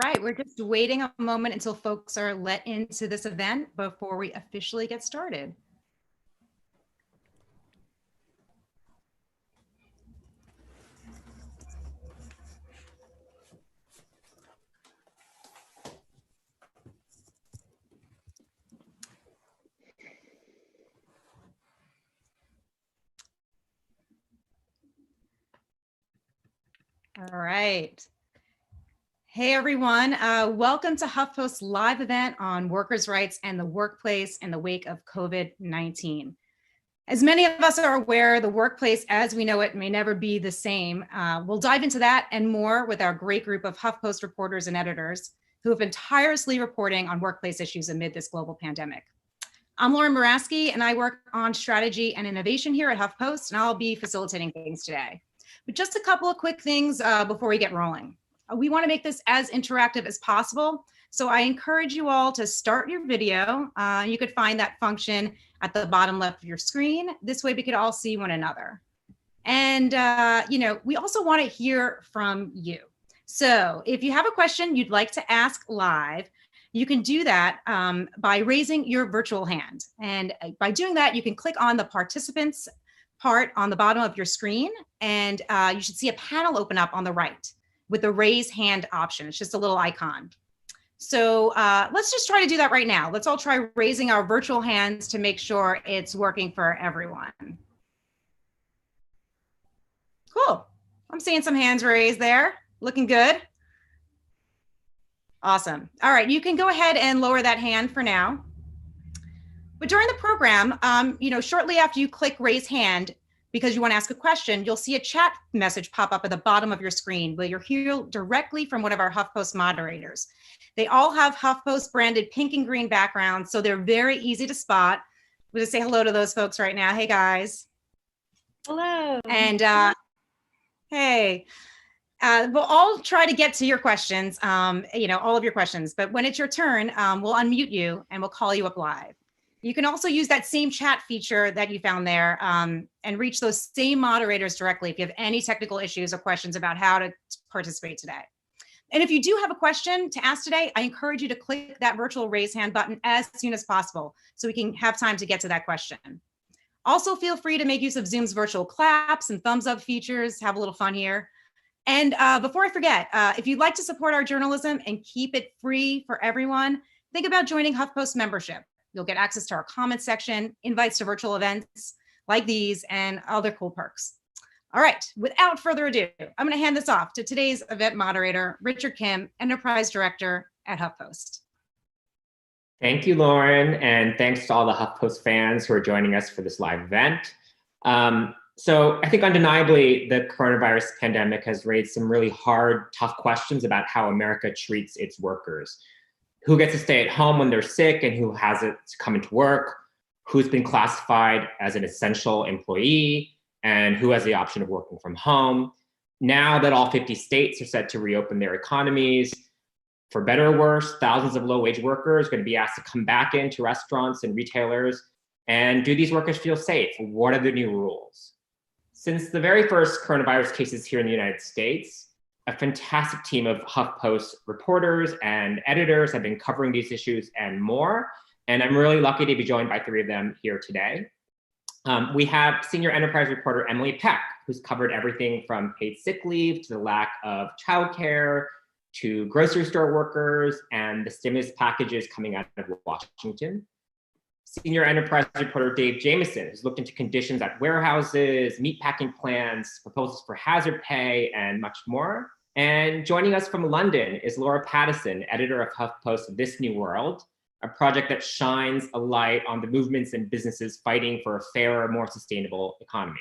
right, we're just waiting a moment until folks are let into this event before we officially get started. All right. Hey, everyone. Welcome to HuffPost's live event on workers' rights and the workplace in the wake of COVID-19. As many of us are aware, the workplace as we know it may never be the same. We'll dive into that and more with our great group of HuffPost reporters and editors who have been tirelessly reporting on workplace issues amid this global pandemic. I'm Laura Muraski, and I work on strategy and innovation here at HuffPost, and I'll be facilitating things today. But just a couple of quick things before we get rolling. We want to make this as interactive as possible. So I encourage you all to start your video. You could find that function at the bottom left of your screen. This way we could all see one another. And, we also want to hear from you. So if you have a question you'd like to ask live, you can do that by raising your virtual hand. And by doing that, you can click on the participants part on the bottom of your screen, and you should see a panel open up on the right with the raise hand option. It's just a little icon. So let's just try to do that right now. Let's all try raising our virtual hands to make sure it's working for everyone. Cool. I'm seeing some hands raised there. Looking good. Awesome. All right, you can go ahead and lower that hand for now. But during the program, shortly after you click raise hand, because you want to ask a question, you'll see a chat message pop up at the bottom of your screen where you'll hear directly from one of our HuffPost moderators. They all have HuffPost branded pink and green backgrounds, so they're very easy to spot. We'll just say hello to those folks right now. Hey, guys. Hello. And hey. We'll all try to get to your questions, all of your questions, but when it's your turn, we'll unmute you and we'll call you up live. You can also use that same chat feature that you found there and reach those same moderators directly if you have any technical issues or questions about how to participate today. And if you do have a question to ask today, I encourage you to click that virtual raise hand button as soon as possible so we can have time to get to that question. Also, feel free to make use of Zoom's virtual claps and thumbs up features, have a little fun here. And before I forget, if you'd like to support our journalism and keep it free for everyone, think about joining HuffPost membership. You'll get access to our comments section, invites to virtual events like these, and other cool perks. All right, without further ado, I'm going to hand this off to today's event moderator, Richard Kim, Enterprise Director at HuffPost. Thank you, Lauren, and thanks to all the HuffPost fans who are joining us for this live event. So I think undeniably, the coronavirus pandemic has raised some really hard, tough questions about how America treats its workers. Who gets to stay at home when they're sick and who has it to come into work? Who's been classified as an essential employee and who has the option of working from home? Now that all 50 states are set to reopen their economies, for better or worse, thousands of low-wage workers are going to be asked to come back into restaurants and retailers. And do these workers feel safe? What are the new rules? Since the very first coronavirus cases here in the United States, a fantastic team of HuffPost reporters and editors have been covering these issues and more. And I'm really lucky to be joined by three of them here today. We have senior enterprise reporter Emily Peck, who's covered everything from paid sick leave to the lack of childcare to grocery store workers and the stimulus packages coming out of Washington. Senior enterprise reporter Dave Jamieson has looked into conditions at warehouses, meatpacking plants, proposals for hazard pay, and much more. And joining us from London is Laura Paddison, editor of HuffPost This New World, a project that shines a light on the movements and businesses fighting for a fairer, more sustainable economy.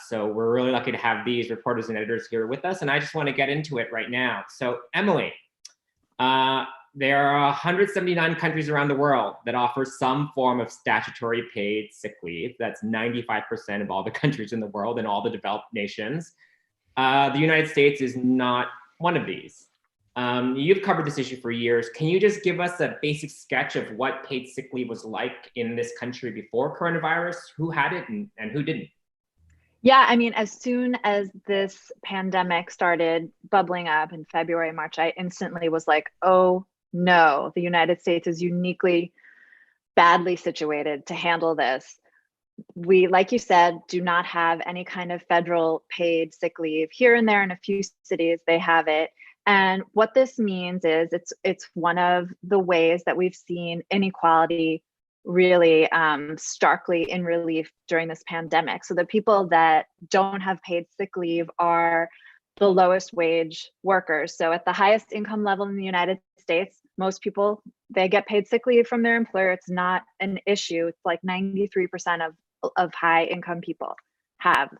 So we're really lucky to have these reporters and editors here with us, and I just want to get into it right now. So Emily, there are 179 countries around the world that offer some form of statutory paid sick leave. That's 95% of all the countries in the world and all the developed nations. The United States is not one of these. You've covered this issue for years. Can you just give us a basic sketch of what paid sick leave was like in this country before coronavirus? Who had it and who didn't? Yeah, I mean, as soon as this pandemic started bubbling up in February, March, I instantly was like, oh no, the United States is uniquely badly situated to handle this. We, like you said, do not have any kind of federal paid sick leave. Here and there in a few cities, they have it. And what this means is it's one of the ways that we've seen inequality really starkly in relief during this pandemic. So the people that don't have paid sick leave are the lowest wage workers. So at the highest income level in the United States, most people, they get paid sick leave from their employer. It's not an issue. It's like 93% of high income people have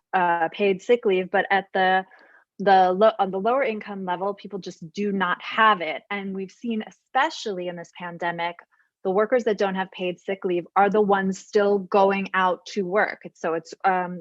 paid sick leave, but at on the lower income level, people just do not have it. And we've seen, especially in this pandemic, the workers that don't have paid sick leave are the ones still going out to work. So it's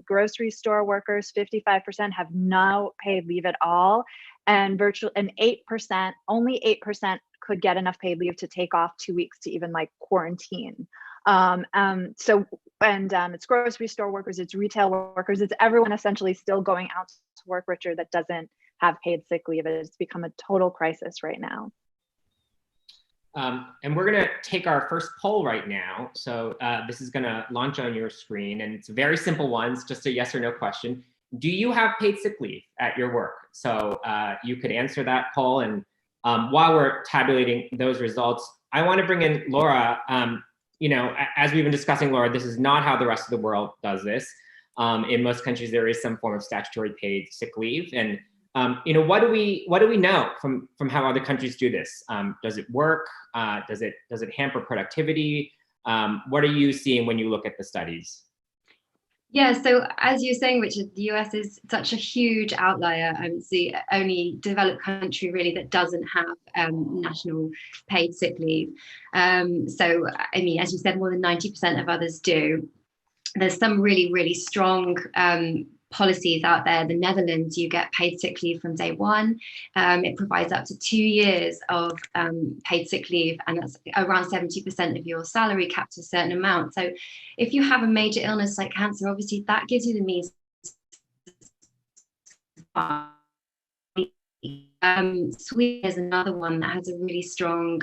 grocery store workers, 55% have no paid leave at all, and 8%, only 8% could get enough paid leave to take off 2 weeks to even like quarantine. It's grocery store workers, it's retail workers, it's everyone essentially still going out to work, Richard, that doesn't have paid sick leave. It's become a total crisis right now. And we're gonna take our first poll right now. So this is gonna launch on your screen, and it's a very simple one. It's just a yes or no question. Do you have paid sick leave at your work? So you could answer that poll. And while we're tabulating those results, I wanna bring in Laura. You know, as we've been discussing, Laura, this is not how the rest of the world does this. In most countries, there is some form of statutory paid sick leave. And you know, what do we know from how other countries do this? Does it work? Does it hamper productivity? What are you seeing when you look at the studies? Yeah, so as you're saying, Richard, the US is such a huge outlier. It's the only developed country really that doesn't have national paid sick leave. So, I mean, as you said, more than 90% of others do. There's some really, really strong policies out there. The Netherlands, you get paid sick leave from day one. It provides up to 2 years of paid sick leave, and that's around 70% of your salary, capped to a certain amount. So if you have a major illness like cancer, obviously that gives you the means. Sweden is another one that has a really strong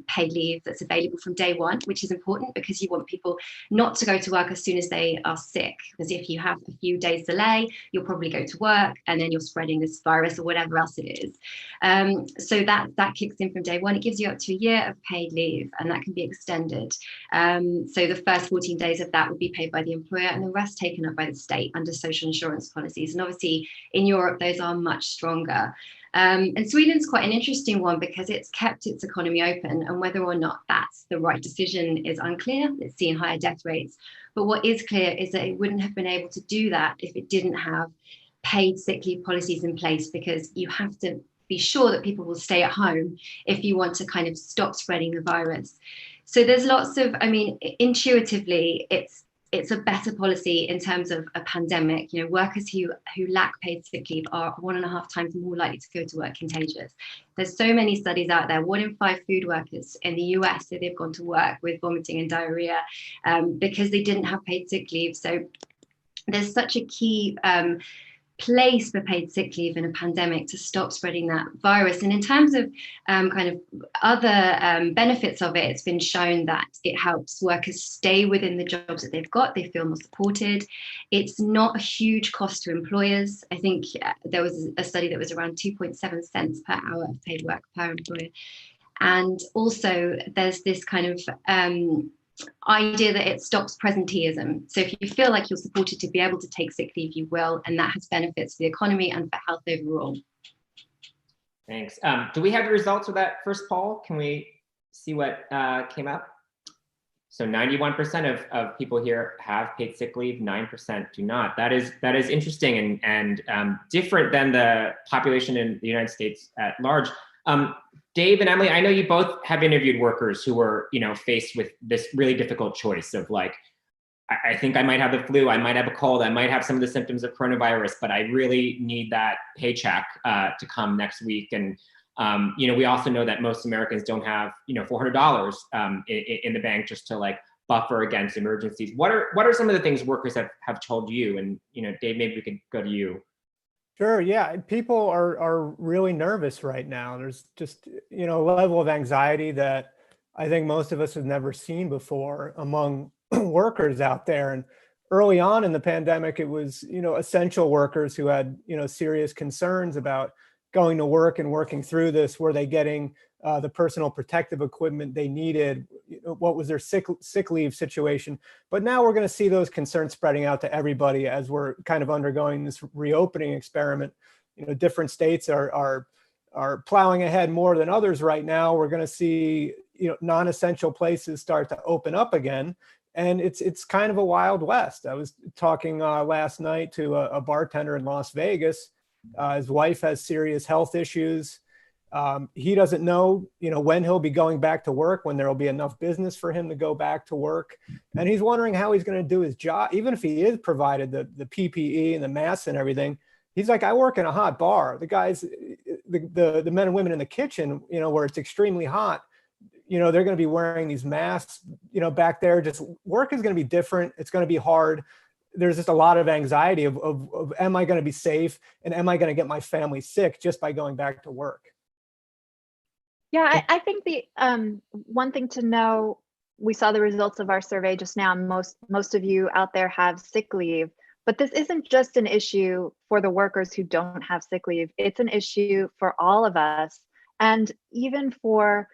paid leave that's available from day one, which is important because you want people not to go to work as soon as they are sick. Because if you have a few days delay, you'll probably go to work and then you're spreading this virus or whatever else it is. So that kicks in from day one. It gives you up to a year of paid leave, and that can be extended. So the first 14 days of that would be paid by the employer, and the rest taken up by the state under social insurance policies. And obviously in Europe, those are much stronger. And Sweden's quite an interesting one because it's kept its economy open, and whether or not that's the right decision is unclear. It's seen higher death rates. But what is clear is that it wouldn't have been able to do that if it didn't have paid sick leave policies in place, because you have to be sure that people will stay at home if you want to kind of stop spreading the virus. So there's lots of, I mean, intuitively, it's a better policy in terms of a pandemic. You know, workers who lack paid sick leave are 1.5 times more likely to go to work contagious. There's so many studies out there. 1 in 5 food workers in the US say they've gone to work with vomiting and diarrhea because they didn't have paid sick leave. So there's such a key place for paid sick leave in a pandemic to stop spreading that virus. And in terms of kind of other benefits of it, it's been shown that it helps workers stay within the jobs that they've got. They feel more supported. It's not a huge cost to employers. I think there was a study that was around 2.7 cents per hour of paid work per employer. And also there's this kind of idea that it stops presenteeism. So if you feel like you're supported to be able to take sick leave, you will, and that has benefits for the economy and for health overall. Thanks. Do we have the results of that first poll? Can we see what came up? So 91% of people here have paid sick leave, 9% do not. That is interesting and different than the population in the United States at large. Dave and Emily, I know you both have interviewed workers who were, you know, faced with this really difficult choice of like, I think I might have the flu, I might have a cold, I might have some of the symptoms of coronavirus, but I really need that paycheck to come next week. And you know, we also know that most Americans don't have, you know, $400 in the bank just to like buffer against emergencies. What are some of the things workers have told you? And, Dave, maybe we could go to you. Sure. Yeah. People are really nervous right now. There's just, a level of anxiety that I think most of us have never seen before among workers out there. And early on in the pandemic, it was, essential workers who had, serious concerns about going to work and working through this. Were they getting the personal protective equipment they needed? What was their sick leave situation? But now we're going to see those concerns spreading out to everybody as we're kind of undergoing this reopening experiment. Different states are plowing ahead more than others right now. We're going to see non-essential places start to open up again, and it's kind of a wild west. I was talking last night to a bartender in Las Vegas. His wife has serious health issues. He doesn't know, when he'll be going back to work, when there will be enough business for him to go back to work. And he's wondering how he's going to do his job, even if he is provided the PPE and the masks and everything. He's like, I work in a hot bar. The guys, the men and women in the kitchen, where it's extremely hot, they're going to be wearing these masks, back there. Just work is going to be different. It's going to be hard. There's just a lot of anxiety of am I going to be safe, and am I going to get my family sick just by going back to work? Yeah, I think the one thing to know, we saw the results of our survey just now. Most of you out there have sick leave, but this isn't just an issue for the workers who don't have sick leave. It's an issue for all of us, and even for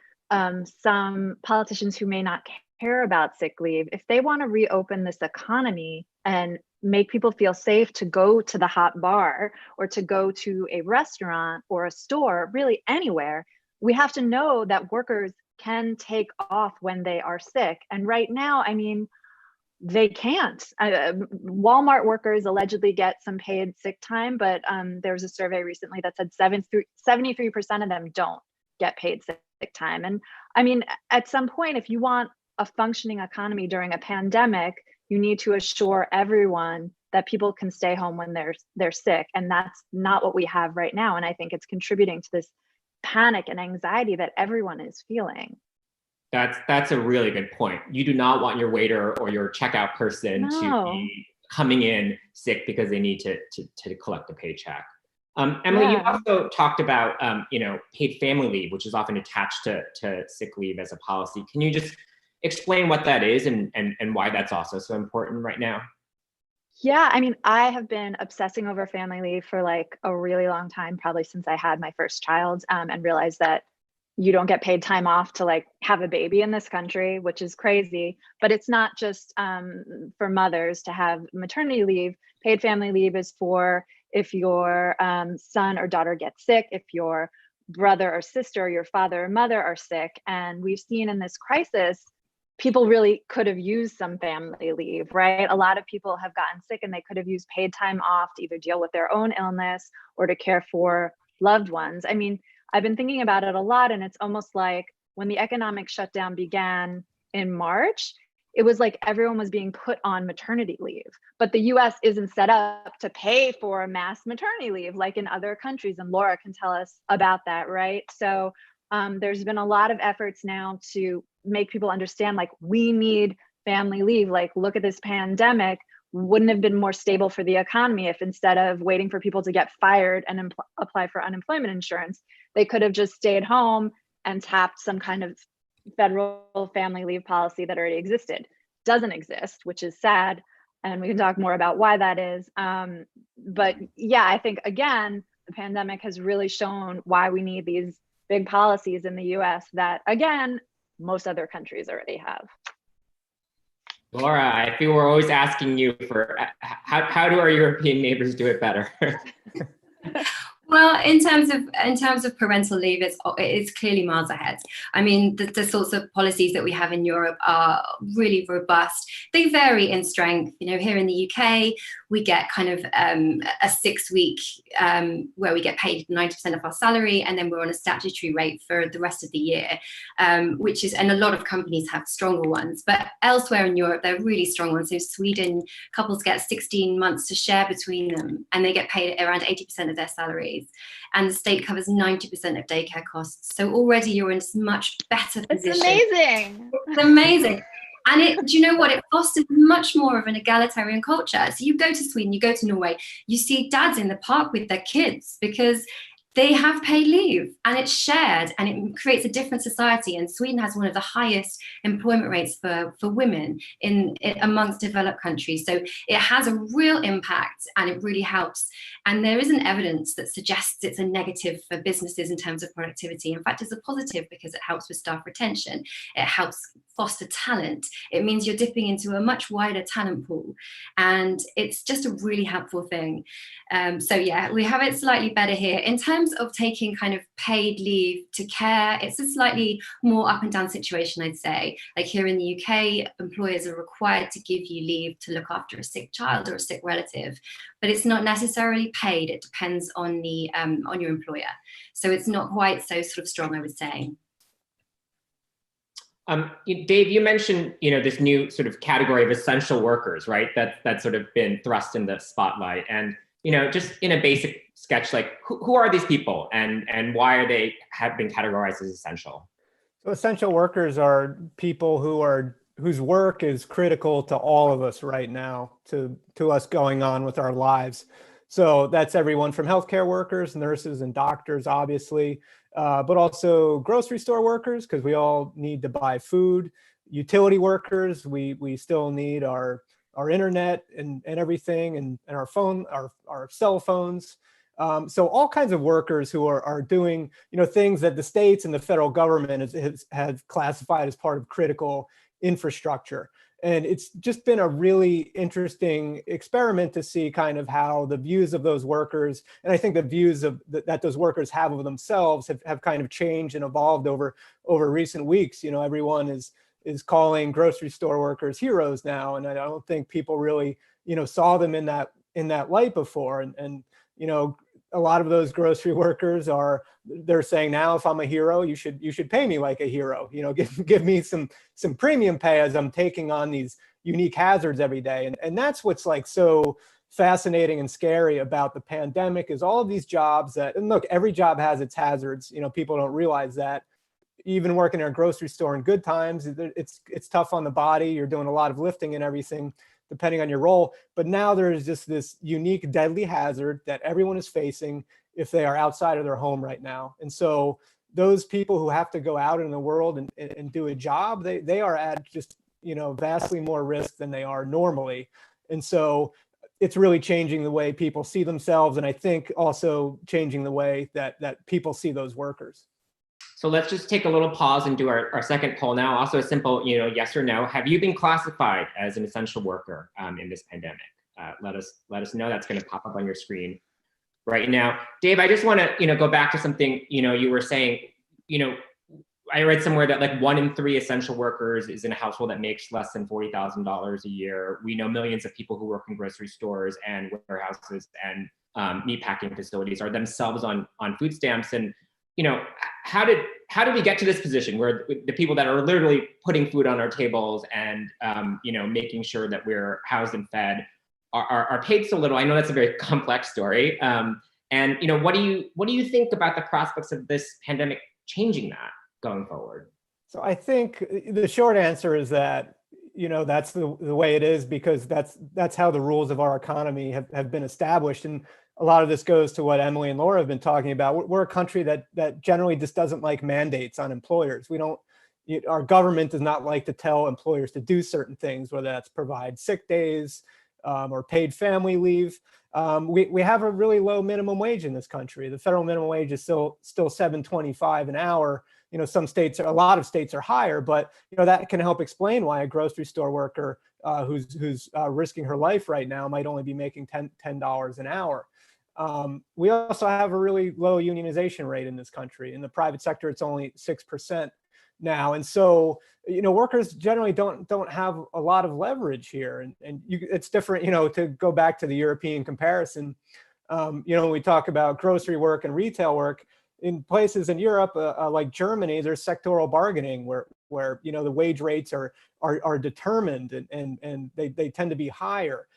some politicians who may not care about sick leave. If they want to reopen this economy and make people feel safe to go to the hot bar or to go to a restaurant or a store, really anywhere, we have to know that workers can take off when they are sick. And right now, they can't. Walmart workers allegedly get some paid sick time, but there was a survey recently that said 73% of them don't get paid sick time. And at some point, if you want a functioning economy during a pandemic, you need to assure everyone that people can stay home when they're sick. And that's not what we have right now. And I think it's contributing to this panic and anxiety that everyone is feeling. That's a really good point. You do not want your waiter or your checkout person to be coming in sick because they need to collect a paycheck. Emily, you also talked about paid family leave, which is often attached to sick leave as a policy. Can you just explain what that is and why that's also so important right now? Yeah, I have been obsessing over family leave for like a really long time, probably since I had my first child, and realized that you don't get paid time off to like have a baby in this country, which is crazy. But it's not just for mothers to have maternity leave. Paid family leave is for if your son or daughter gets sick, if your brother or sister, your father or mother are sick. And we've seen in this crisis, people really could have used some family leave, right? A lot of people have gotten sick and they could have used paid time off to either deal with their own illness or to care for loved ones. I've been thinking about it a lot, and it's almost like when the economic shutdown began in March, it was like everyone was being put on maternity leave, but the US isn't set up to pay for mass maternity leave like in other countries. And Laura can tell us about that, right? So there's been a lot of efforts now to make people understand, like, we need family leave. Like, look at this pandemic. Wouldn't have been more stable for the economy if instead of waiting for people to get fired and apply for unemployment insurance, they could have just stayed home and tapped some kind of federal family leave policy that already existed. Doesn't exist, which is sad. And we can talk more about why that is. But yeah, I think, again, the pandemic has really shown why we need these big policies in the US that, again, most other countries already have. Laura, I feel we're always asking you for how do our European neighbors do it better? Well, in terms of parental leave, it's clearly miles ahead. The sorts of policies that we have in Europe are really robust. They vary in strength. Here in the UK, we get kind of a 6-week where we get paid 90% of our salary, and then we're on a statutory rate for the rest of the year, and a lot of companies have stronger ones. But elsewhere in Europe, they're really strong ones. So Sweden, couples get 16 months to share between them, and they get paid around 80% of their salaries. And the state covers 90% of daycare costs. So already you're in a much better position. It's amazing. It's amazing. And do you know what? It fosters much more of an egalitarian culture. So you go to Sweden, you go to Norway, you see dads in the park with their kids because they have paid leave and it's shared and it creates a different society. And Sweden has one of the highest employment rates for women amongst developed countries. So it has a real impact and it really helps. And there isn't evidence that suggests it's a negative for businesses in terms of productivity. In fact, it's a positive because it helps with staff retention. It helps foster talent. It means you're dipping into a much wider talent pool. And it's just a really helpful thing. So yeah, we have it slightly better here. In terms of taking kind of paid leave to care, it's a slightly more up and down situation, I'd say. Like here in the UK, employers are required to give you leave to look after a sick child or a sick relative, but it's not necessarily paid. It depends on the on your employer. So it's not quite so sort of strong, I would say. Dave, you mentioned, this new sort of category of essential workers, right? That's sort of been thrust in the spotlight. And, just in a basic sketch, like who are these people and why have been categorized as essential? So essential workers are people whose work is critical to all of us right now, to us going on with our lives. So that's everyone from healthcare workers, nurses, and doctors, obviously, but also grocery store workers, because we all need to buy food. Utility workers, we still need our internet and everything, and our phone, our cell phones. So all kinds of workers who are doing things that the states and the federal government has classified as part of critical infrastructure. And it's just been a really interesting experiment to see kind of how the views of those workers, and I think the views that those workers have of themselves have kind of changed and evolved over recent weeks. Everyone is calling grocery store workers heroes now, and I don't think people really saw them in that light before. And a lot of those grocery workers they're saying now, if I'm a hero, you should pay me like a hero. Give me some premium pay as I'm taking on these unique hazards every day. And that's what's like so fascinating and scary about the pandemic, is all of these jobs and look, every job has its hazards. People don't realize that. Even working in a grocery store in good times, it's tough on the body. You're doing a lot of lifting and everything, depending on your role. But now there's just this unique deadly hazard that everyone is facing if they are outside of their home right now. And so those people who have to go out in the world and do a job, they are at just, vastly more risk than they are normally. And so it's really changing the way people see themselves. And I think also changing the way that people see those workers. So let's just take a little pause and do our second poll now. Also a simple, yes or no. Have you been classified as an essential worker in this pandemic? Let us know. That's going to pop up on your screen right now. Dave, I just want to, go back to something, you were saying, I read somewhere that like 1 in 3 essential workers is in a household that makes less than $40,000 a year. We know millions of people who work in grocery stores and warehouses and meatpacking facilities are themselves on food stamps. And how did we get to this position where the people that are literally putting food on our tables and making sure that we're housed and fed are paid so little? I know that's a very complex story. And what do you think about the prospects of this pandemic changing that going forward? So I think the short answer is that that's the way it is, because that's how the rules of our economy have been established. And a lot of this goes to what Emily and Laura have been talking about. We're a country that generally just doesn't like mandates on employers. Our government does not like to tell employers to do certain things, whether that's provide sick days or paid family leave. We have a really low minimum wage in this country. The federal minimum wage is still $7.25 an hour. A lot of states are higher, but that can help explain why a grocery store worker who's risking her life right now might only be making $10 an hour. We also have a really low unionization rate in this country. In the private sector, it's only 6% now. And so, workers generally don't have a lot of leverage here. And it's different, to go back to the European comparison. When we talk about grocery work and retail work, in places in Europe, like Germany, there's sectoral bargaining where the wage rates are determined and they tend to be higher.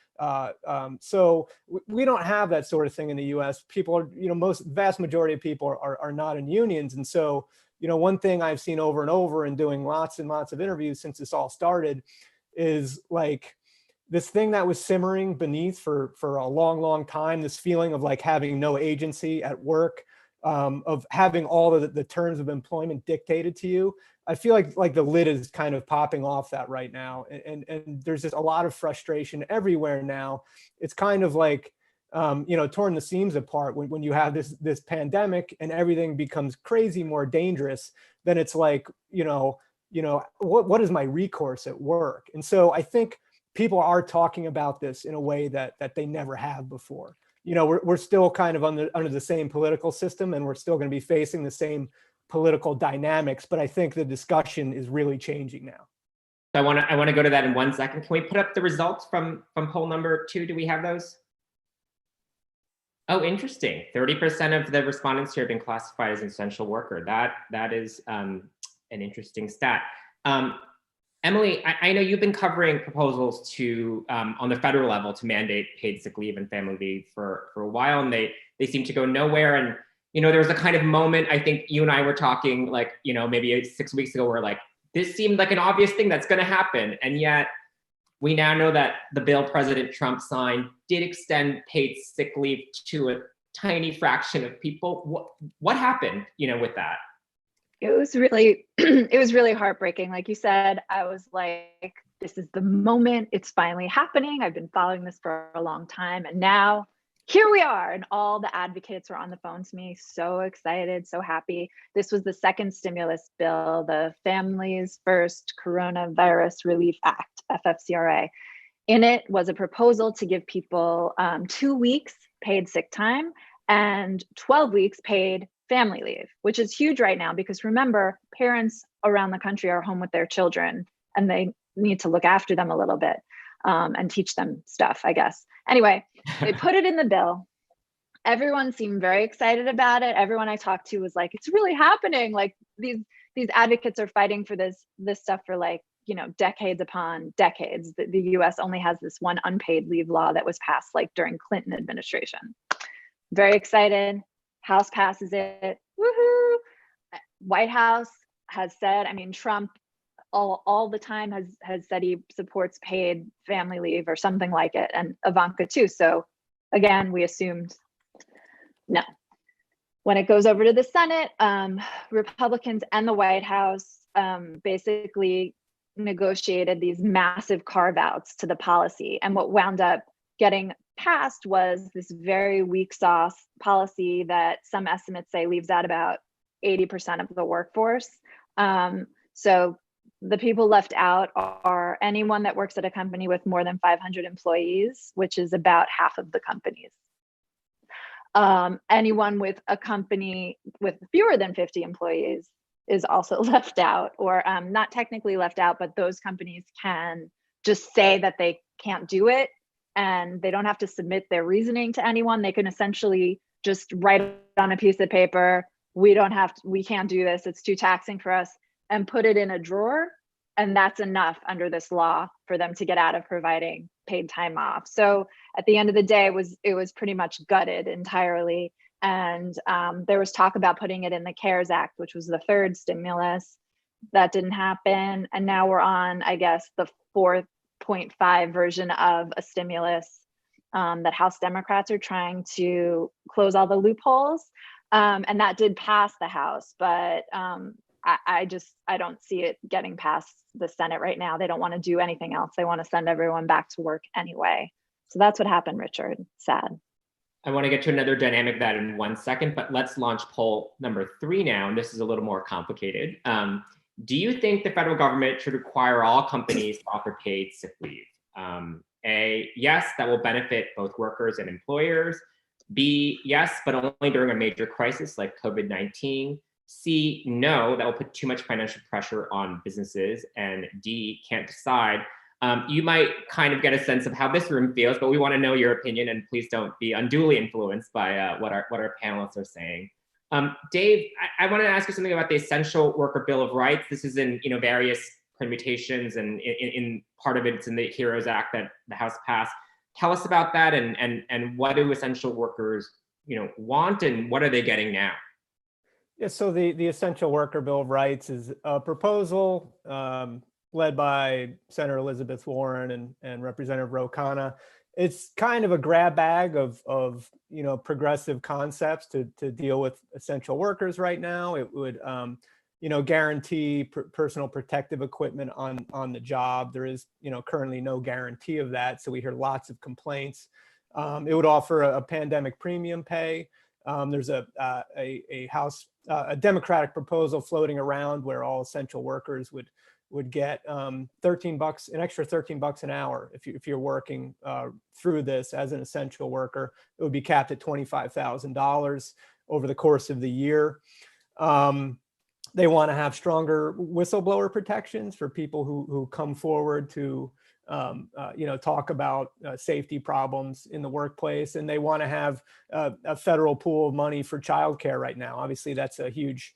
So we don't have that sort of thing in the U.S. People are, vast majority of people are not in unions. And so, one thing I've seen over and over in doing lots and lots of interviews since this all started is like this thing that was simmering beneath for a long, long time, this feeling of like having no agency at work, of having all of the terms of employment dictated to you. I feel like the lid is kind of popping off that right now. And there's just a lot of frustration everywhere now. It's kind of like, torn the seams apart when you have this pandemic and everything becomes crazy more dangerous. Then it's like, what is my recourse at work? And so I think people are talking about this in a way that they never have before. We're still kind of under the same political system, and we're still going to be facing the same political dynamics. But I think the discussion is really changing now. I want to go to that in 1 second. Can we put up the results from poll number 2? Do we have those? Oh, interesting. 30% of the respondents here have been classified as an essential worker. That is an interesting stat. Emily, I know you've been covering proposals to on the federal level to mandate paid sick leave and family leave for a while, and they seem to go nowhere. And there was a kind of moment, I think you and I were talking like maybe 6 weeks ago, where like this seemed like an obvious thing that's going to happen, and yet we now know that the bill President Trump signed did extend paid sick leave to a tiny fraction of people. What happened, with that? It was really heartbreaking. Like you said, I was like, this is the moment. It's finally happening. I've been following this for a long time. And now here we are. And all the advocates were on the phone to me, so excited, so happy. This was the second stimulus bill, the Families First Coronavirus Relief Act, FFCRA. In it was a proposal to give people 2 weeks paid sick time and 12 weeks paid family leave, which is huge right now, because remember, parents around the country are home with their children and they need to look after them a little bit and teach them stuff, I guess. Anyway, they put it in the bill. Everyone seemed very excited about it. Everyone I talked to was like, it's really happening. Like these advocates are fighting for this stuff for like, decades upon decades. The US only has this one unpaid leave law that was passed like during Clinton administration. Very excited. House passes it. Woohoo! White House has said, Trump all the time has said he supports paid family leave or something like it, and Ivanka too. So again, we assumed no. When it goes over to the Senate, Republicans and the White House basically negotiated these massive carve-outs to the policy. And what wound up getting passed was this very weak sauce policy that some estimates say leaves out about 80% of the workforce. So the people left out are anyone that works at a company with more than 500 employees, which is about half of the companies. Anyone with a company with fewer than 50 employees is also left out, or not technically left out, but those companies can just say that they can't do it, and they don't have to submit their reasoning to anyone. They can essentially just write on a piece of paper, we can't do this, it's too taxing for us, and put it in a drawer. And that's enough under this law for them to get out of providing paid time off. So at the end of the day, it was pretty much gutted entirely. And there was talk about putting it in the CARES Act, which was the third stimulus. That didn't happen. And now we're on, I guess, the 4.5 version of a stimulus that House Democrats are trying to close all the loopholes. And that did pass the House, but I don't see it getting past the Senate right now. They don't want to do anything else. They want to send everyone back to work anyway. So that's what happened, Richard. Sad. I want to get to another dynamic of that in 1 second, but let's launch poll number 3 now. And this is a little more complicated. Do you think the federal government should require all companies to offer paid sick leave? A, yes, that will benefit both workers and employers. B, yes, but only during a major crisis like COVID-19. C, no, that will put too much financial pressure on businesses. And D, can't decide. You might kind of get a sense of how this room feels, but we want to know your opinion, and please don't be unduly influenced by what our panelists are saying. Dave, I want to ask you something about the Essential Worker Bill of Rights. This is in various permutations, and in part of it's in the HEROES Act that the House passed. Tell us about that, and what do essential workers want, and what are they getting now? Yeah, so the Essential Worker Bill of Rights is a proposal led by Senator Elizabeth Warren and Representative Ro Khanna. It's kind of a grab bag of progressive concepts to deal with essential workers right now. It would guarantee personal protective equipment on the job. There is currently no guarantee of that, so we hear lots of complaints. It would offer a pandemic premium pay. There's a Democratic proposal floating around where all essential workers would get $13, an extra $13 an hour if you're working through this as an essential worker. It would be capped at $25,000 over the course of the year. They want to have stronger whistleblower protections for people who come forward to talk about safety problems in the workplace, and they want to have a federal pool of money for childcare right now. Obviously, that's a huge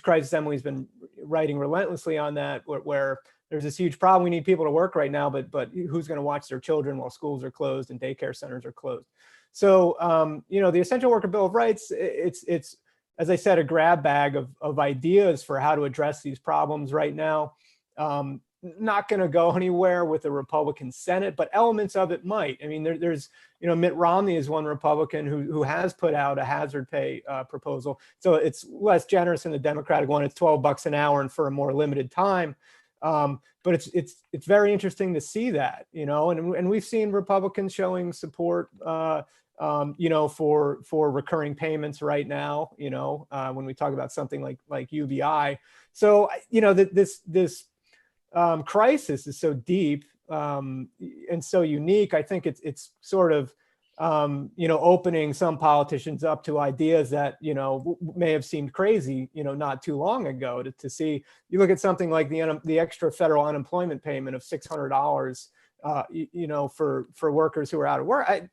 crisis. Emily's been writing relentlessly on that, where there's this huge problem. We need people to work right now, but who's going to watch their children while schools are closed and daycare centers are closed? So, the Essential Worker Bill of Rights, it's as I said, a grab bag of ideas for how to address these problems right now. Not going to go anywhere with the Republican Senate, but elements of it might. I mean, there's, Mitt Romney is one Republican who has put out a hazard pay proposal. So it's less generous than the Democratic one. It's $12 an hour and for a more limited time. But it's very interesting to see that, and we've seen Republicans showing support, for recurring payments right now, when we talk about something like UBI. So, this crisis is so deep and so unique. I think it's sort of, opening some politicians up to ideas that, may have seemed crazy, not too long ago to see. You look at something like the extra federal unemployment payment of $600, for workers who are out of work. I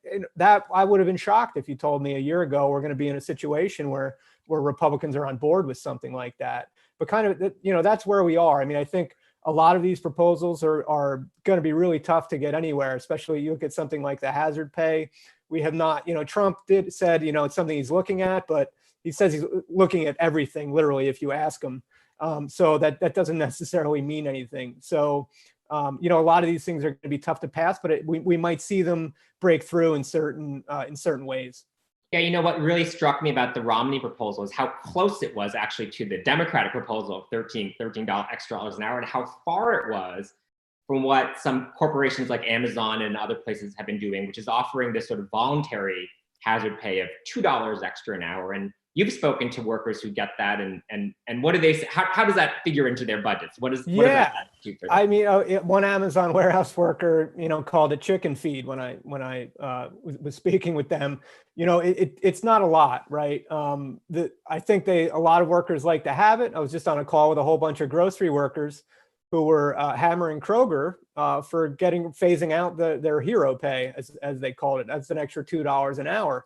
would have been shocked if you told me a year ago we're going to be in a situation where Republicans are on board with something like that. But kind of, that's where we are. I mean, I think a lot of these proposals are going to be really tough to get anywhere, especially you look at something like the hazard pay. We have not, Trump said, it's something he's looking at, but he says he's looking at everything, literally, if you ask him. So that doesn't necessarily mean anything. So, a lot of these things are going to be tough to pass, but we might see them break through in certain ways. Yeah, what really struck me about the Romney proposal is how close it was actually to the Democratic proposal of $13 extra an hour, and how far it was from what some corporations like Amazon and other places have been doing, which is offering this sort of voluntary hazard pay of $2 extra an hour. And you've spoken to workers who get that, and what do they say? How does that figure into their budgets? What does that do for them? I mean, one Amazon warehouse worker, called it chicken feed when I was speaking with them. It's not a lot, right? I think a lot of workers like to have it. I was just on a call with a whole bunch of grocery workers who were hammering Kroger for phasing out their hero pay, as they called it. That's an extra $2 an hour.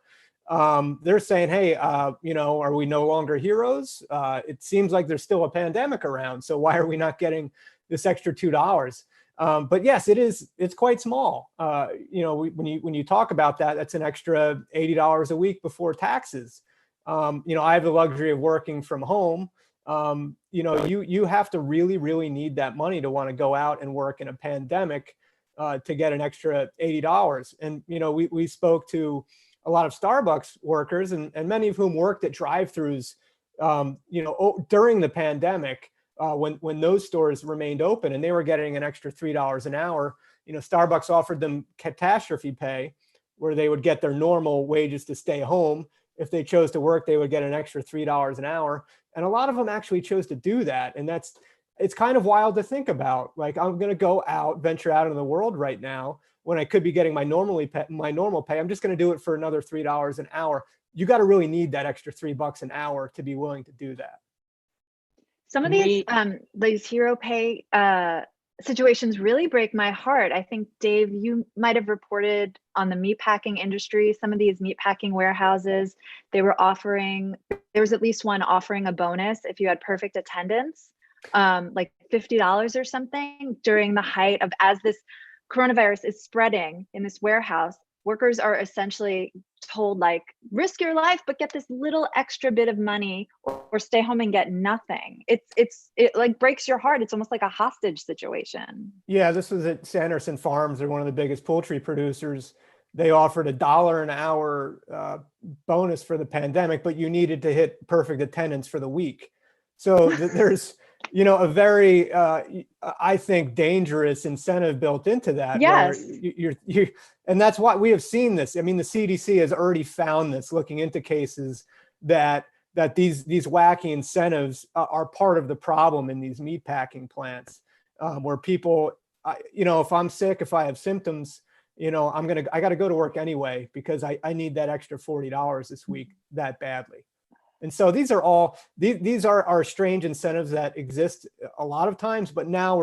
They're saying, hey, are we no longer heroes? It seems like there's still a pandemic around. So why are we not getting this extra $2? But yes, it's quite small. When you talk about that, that's an extra $80 a week before taxes. I have the luxury of working from home. You have to really, really need that money to want to go out and work in a pandemic to get an extra $80. And, we spoke to a lot of Starbucks workers, and many of whom worked at drive-thrus, during the pandemic, when those stores remained open, and they were getting an extra $3 an hour. Starbucks offered them catastrophe pay, where they would get their normal wages to stay home. If they chose to work, they would get an extra $3 an hour. And a lot of them actually chose to do that. And it's kind of wild to think about. Like, I'm going to venture out into the world right now when I could be getting my normal pay. I'm just going to do it for another $3 an hour. You got to really need that extra $3 an hour to be willing to do that. Some of these hero pay situations really break my heart. I think, Dave, you might have reported on the meatpacking industry. Some of these meatpacking warehouses, there was at least one offering a bonus if you had perfect attendance, like $50 or something during the height of, as this coronavirus is spreading in this warehouse. workers are essentially told like, risk your life, but get this little extra bit of money, or stay home and get nothing. It like breaks your heart. It's almost like a hostage situation. Yeah, this was at Sanderson Farms. They're one of the biggest poultry producers. They offered $1 an hour bonus for the pandemic, but you needed to hit perfect attendance for the week. So there's, a very, I think, dangerous incentive built into that. Yes. Where and that's why we have seen this. I mean, the CDC has already found this, looking into cases that these wacky incentives are part of the problem in these meatpacking plants, where people, if I'm sick, if I have symptoms, I got to go to work anyway because I need that extra $40 this week that badly. And so these are strange incentives that exist a lot of times, but now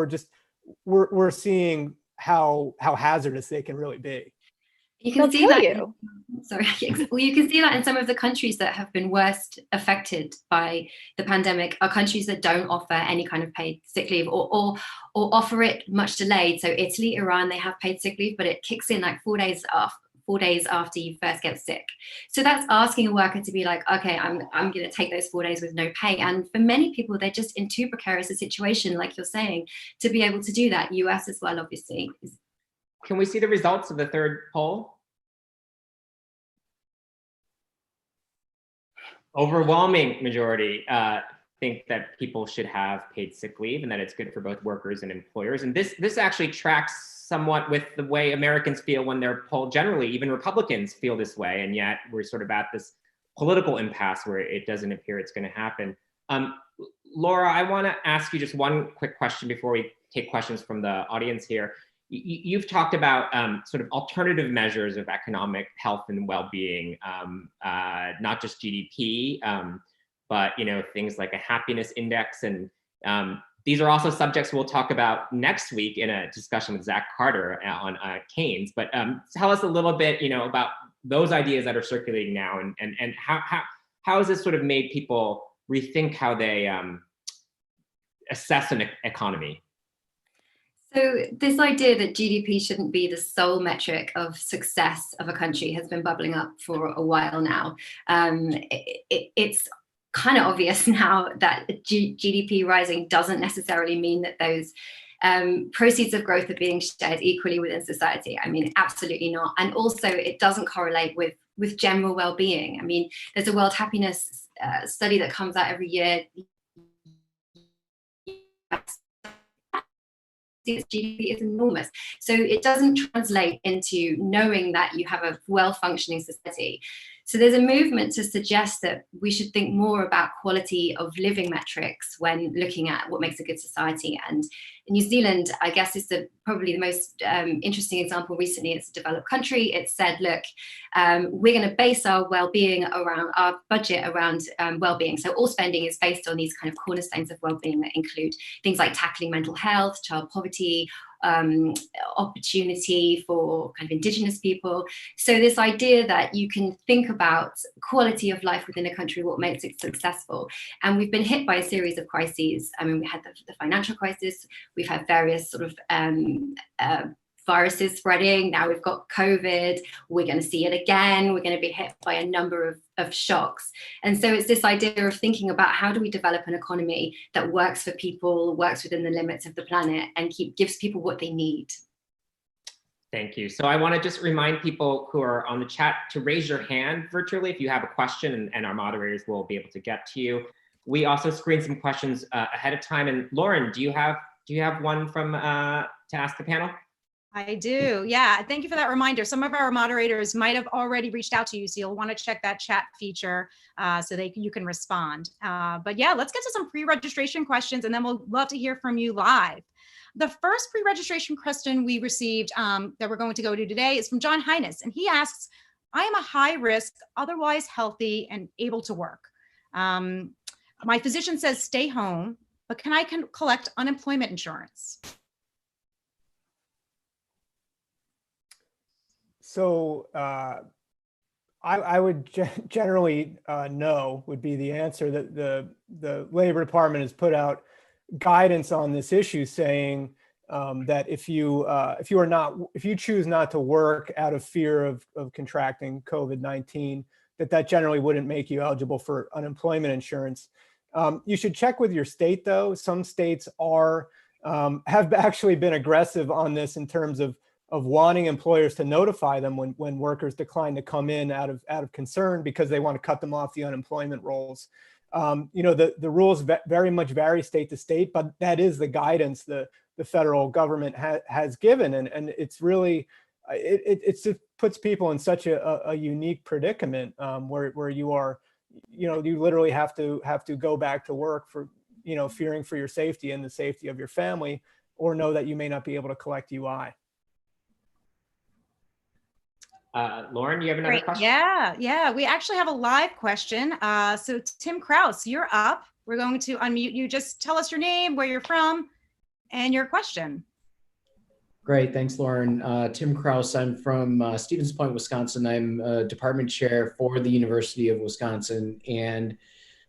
we're seeing how hazardous they can really be. You can see that. You. Sorry. Well, you can see that in some of the countries that have been worst affected by the pandemic are countries that don't offer any kind of paid sick leave, or offer it much delayed. So Italy, Iran, they have paid sick leave, but it kicks in like 4 days after you first get sick. So that's asking a worker to be like, okay, I'm going to take those 4 days with no pay. And for many people, they're just in too precarious a situation, like you're saying, to be able to do that. US as well, obviously. Can we see the results of the third poll? Overwhelming majority think that people should have paid sick leave and that it's good for both workers and employers. And this actually tracks somewhat with the way Americans feel when they're polled generally. Even Republicans feel this way, and yet we're sort of at this political impasse where it doesn't appear it's going to happen. Laura, I want to ask you just one quick question before we take questions from the audience here. You've talked about sort of alternative measures of economic health and well-being, not just GDP, but things like a happiness index, and these are also subjects we'll talk about next week in a discussion with Zach Carter on Keynes. But tell us a little bit, about those ideas that are circulating now, and how has this sort of made people rethink how they assess an economy? So this idea that GDP shouldn't be the sole metric of success of a country has been bubbling up for a while now. It's kind of obvious now that GDP rising doesn't necessarily mean that those proceeds of growth are being shared equally within society. I mean, absolutely not. And also, it doesn't correlate with general well-being. I mean, there's a World Happiness study that comes out every year. Its GDP is enormous. So it doesn't translate into knowing that you have a well-functioning society. So there's a movement to suggest that we should think more about quality of living metrics when looking at what makes a good society. And in New Zealand, I guess is probably the most interesting example recently. It's a developed country. It said, look, we're going to base our well-being around our budget around well-being. So all spending is based on these kind of cornerstones of well-being that include things like tackling mental health, child poverty, opportunity for kind of Indigenous people. So this idea that you can think about quality of life within a country, what makes it successful. And we've been hit by a series of crises. I mean, we had the financial crisis, we've had various sort of viruses spreading. Now we've got COVID, we're going to see it again. We're going to be hit by a number of shocks. And so it's this idea of thinking about how do we develop an economy that works for people, works within the limits of the planet, and gives people what they need. Thank you. So I want to just remind people who are on the chat to raise your hand virtually if you have a question, and our moderators will be able to get to you. We also screened some questions ahead of time. And Lauren, do you have one from to ask the panel? I do. Yeah. Thank you for that reminder. Some of our moderators might have already reached out to you, so you'll want to check that chat feature so you can respond. But yeah, let's get to some pre-registration questions, and then we'll love to hear from you live. The first pre-registration question we received that we're going to go to today is from John Highness, and he asks, I am a high risk, otherwise healthy and able to work. My physician says stay home, but can I collect unemployment insurance? So I would generally no would be the answer. That the Labor Department has put out guidance on this issue saying that if you choose not to work out of fear of contracting COVID-19, that generally wouldn't make you eligible for unemployment insurance. You should check with your state, though. Some states have actually been aggressive on this in terms of wanting employers to notify them when workers decline to come in out of concern because they want to cut them off the unemployment rolls. The rules very much vary state to state, but that is the guidance the federal government has given, and it's really it puts people in such a unique predicament where you are, you literally have to go back to work for fearing for your safety and the safety of your family, or know that you may not be able to collect UI. Lauren, you have another question? Yeah. We actually have a live question. So Tim Kraus, you're up. We're going to unmute you. Just tell us your name, where you're from, and your question. Great, thanks, Lauren. Tim Kraus, I'm from Stevens Point, Wisconsin. I'm a department chair for the University of Wisconsin. And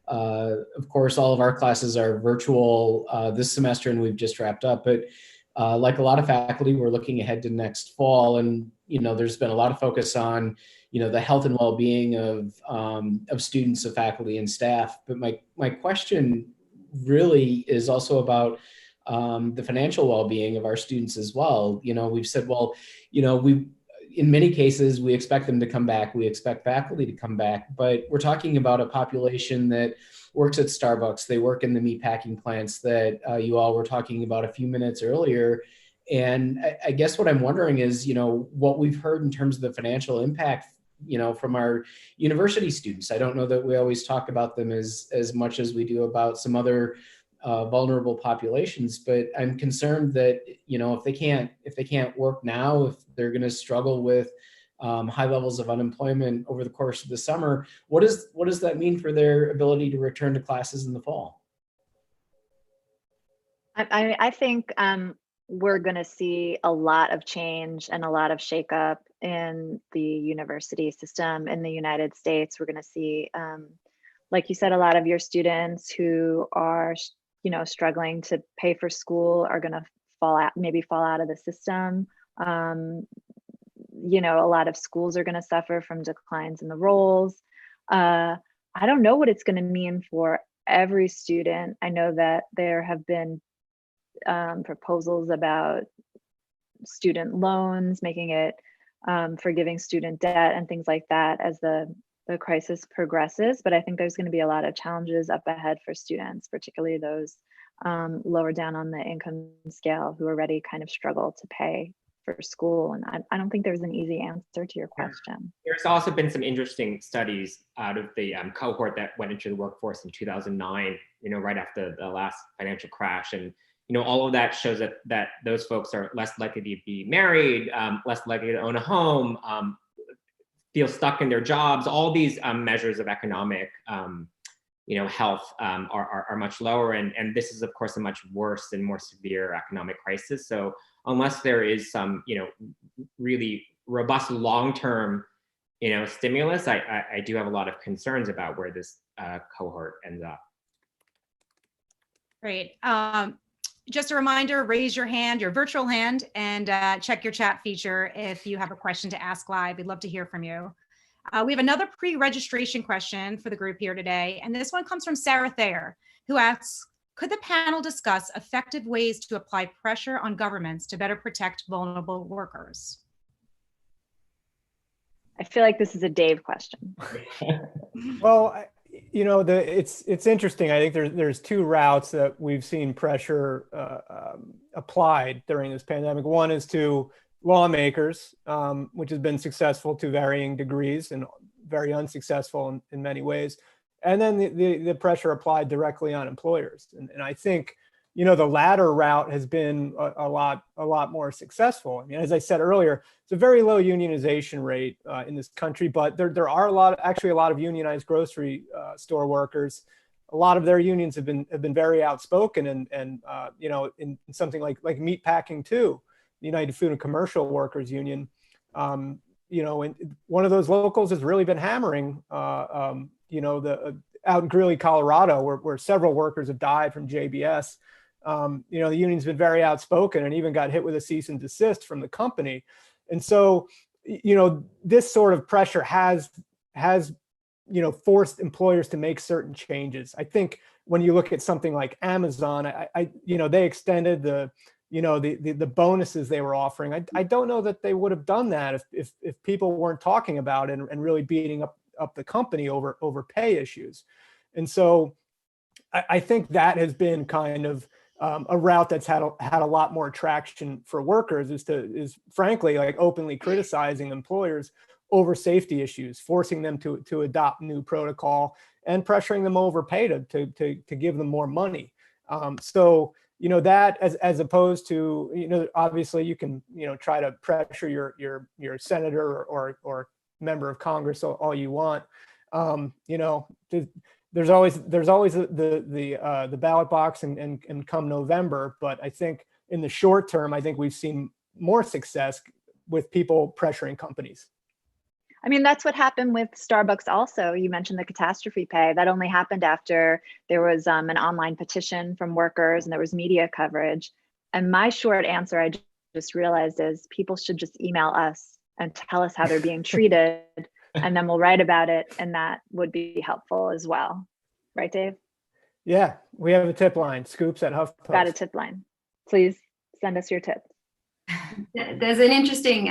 of course, all of our classes are virtual this semester, and we've just wrapped up. But like a lot of faculty, we're looking ahead to next fall. And there's been a lot of focus on the health and well-being of students, of faculty, and staff. But my question really is also about the financial well-being of our students as well. We've said, well, in many cases, we expect them to come back. We expect faculty to come back, but we're talking about a population that works at Starbucks. They work in the meatpacking plants that you all were talking about a few minutes earlier. And I guess what I'm wondering is, what we've heard in terms of the financial impact, from our university students. I don't know that we always talk about them as much as we do about some other vulnerable populations, but I'm concerned that if they can't work now, if they're going to struggle with high levels of unemployment over the course of the summer, what does that mean for their ability to return to classes in the fall? I think we're going to see a lot of change and a lot of shakeup in the university system in the United States. We're going to see, like you said, a lot of your students who are struggling to pay for school are going to fall out of the system. A lot of schools are going to suffer from declines in the rolls. I don't know what it's going to mean for every student. I know that there have been proposals about student loans, making it forgiving student debt and things like that as the crisis progresses. But I think there's going to be a lot of challenges up ahead for students, particularly those lower down on the income scale who already kind of struggle to pay for school. And I don't think there's an easy answer to your question. There's also been some interesting studies out of the cohort that went into the workforce in 2009, right after the last financial crash. And all of that shows that those folks are less likely to be married, less likely to own a home, feel stuck in their jobs. All these measures of economic, health are much lower, and this is of course a much worse and more severe economic crisis. So unless there is some, really robust long-term, stimulus, I do have a lot of concerns about where this cohort ends up. Great. Just a reminder, raise your hand, your virtual hand, and check your chat feature if you have a question to ask live. We'd love to hear from you. We have another pre-registration question for the group here today, and this one comes from Sarah Thayer, who asks, could the panel discuss effective ways to apply pressure on governments to better protect vulnerable workers? I feel like this is a Dave question. Well, it's interesting. I think there's two routes that we've seen pressure applied during this pandemic. One is to lawmakers, which has been successful to varying degrees and very unsuccessful in many ways. And then the pressure applied directly on employers. And I think, the latter route has been a lot more successful. I mean, as I said earlier, it's a very low unionization rate in this country, but there are a lot of unionized grocery store workers. A lot of their unions have been very outspoken, and in something like meatpacking too, the United Food and Commercial Workers Union. And one of those locals has really been hammering, out in Greeley, Colorado, where several workers have died from JBS. The union's been very outspoken and even got hit with a cease and desist from the company. And so, this sort of pressure has forced employers to make certain changes. I think when you look at something like Amazon, they extended the bonuses they were offering. I don't know that they would have done that if people weren't talking about it and really beating up the company over pay issues. And so I think that has been kind of a route that's had a lot more traction for workers is frankly like openly criticizing employers over safety issues, forcing them to adopt new protocol and pressuring them overpay to give them more money. That as opposed to, obviously you can, try to pressure your senator or member of Congress all you want. There's always the ballot box and come November, but I think in the short term, I think we've seen more success with people pressuring companies. I mean, that's what happened with Starbucks also. You mentioned the catastrophe pay. That only happened after there was an online petition from workers and there was media coverage. And my short answer, I just realized, is people should just email us and tell us how they're being treated, and then we'll write about it, and that would be helpful as well. Right, Dave? Yeah, we have a tip line, scoops@HuffPost. Got a tip line. Please send us your tips. There's an interesting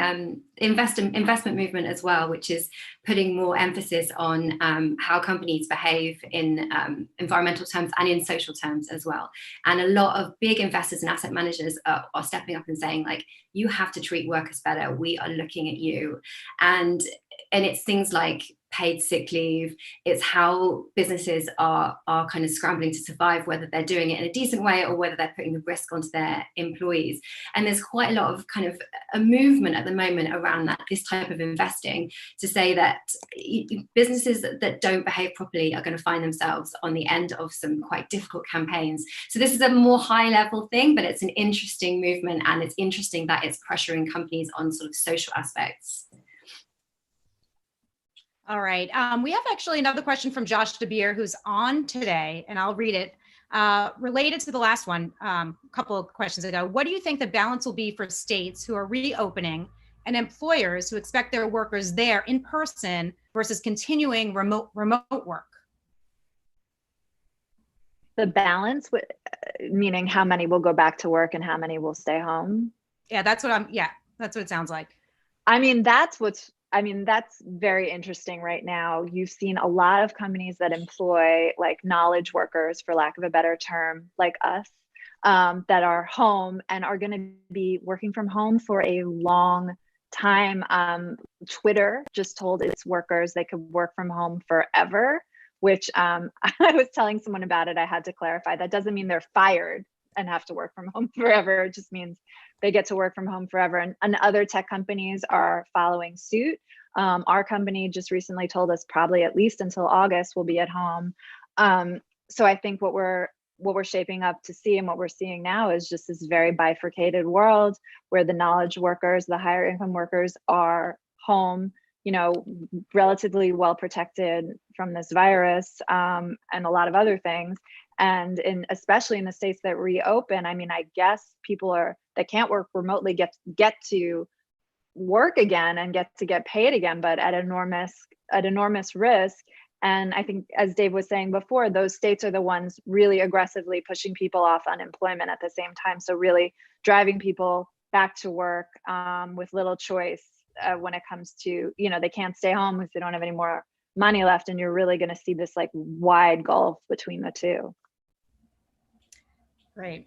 investment movement as well, which is putting more emphasis on how companies behave in environmental terms and in social terms as well. And a lot of big investors and asset managers are stepping up and saying, like, you have to treat workers better. We are looking at you. And it's things like paid sick leave. It's how businesses are kind of scrambling to survive, whether they're doing it in a decent way or whether they're putting the risk onto their employees. And there's quite a lot of kind of a movement at the moment around this type of investing to say that businesses that don't behave properly are going to find themselves on the end of some quite difficult campaigns. So this is a more high level thing, but it's an interesting movement, and it's interesting that it's pressuring companies on sort of social aspects. All right. We have actually another question from Josh DeBeer, who's on today, and I'll read it. Related to the last one, a couple of questions ago, what do you think the balance will be for states who are reopening and employers who expect their workers there in person versus continuing remote work? The balance, meaning how many will go back to work and how many will stay home? Yeah, that's what it sounds like. I mean, that's very interesting right now. You've seen a lot of companies that employ like knowledge workers, for lack of a better term, like us, that are home and are going to be working from home for a long time. Twitter just told its workers they could work from home forever, which I was telling someone about it. I had to clarify that doesn't mean they're fired and have to work from home forever. It just means they get to work from home forever. And other tech companies are following suit. Our company just recently told us probably at least until August we'll be at home. So I think what we're shaping up to see and what we're seeing now is just this very bifurcated world where the knowledge workers, the higher income workers are home, relatively well protected from this virus and a lot of other things. And especially in the states that reopen, I mean, I guess people that can't work remotely get to work again and get paid again, but at enormous risk. And I think, as Dave was saying before, those states are the ones really aggressively pushing people off unemployment at the same time. So really driving people back to work with little choice when it comes to, they can't stay home because they don't have any more money left. And you're really going to see this like wide gulf between the two. Great.